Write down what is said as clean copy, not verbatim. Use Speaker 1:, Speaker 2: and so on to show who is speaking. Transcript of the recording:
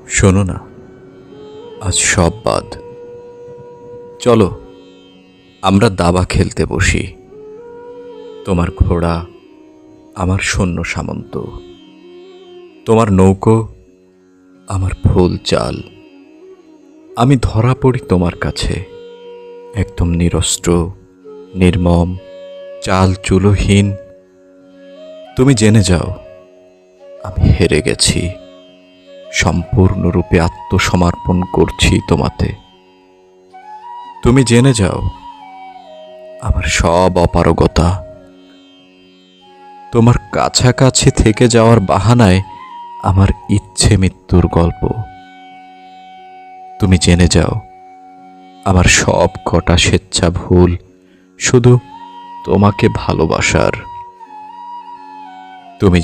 Speaker 1: শোনো না, আজ সব বাদ। চলো আমরা দাবা খেলতে বসি। তোমার ঘোড়া আমার সৈন্য সামন্ত, তোমার নৌকো আমার ফুল চাল। আমি ধরা পড়ি তোমার কাছে, একদম নিরস্ত্র, নির্মম, চাল চুলোহীন। তুমি জেনে যাও আমি হেরে গেছি, সম্পূর্ণরূপে আত্মসমর্পণ করছি তোমাতে। তুমি জেনে যাও আমার সব অপারগতা, তোমার কাছাকাছি থেকে যাওয়ার বাহানায় আমার ইচ্ছে মৃত্যুর গল্প। তুমি জেনে যাও আমার সব কটা স্বেচ্ছা ভুল শুধু তোমাকে ভালোবাসার। তুমি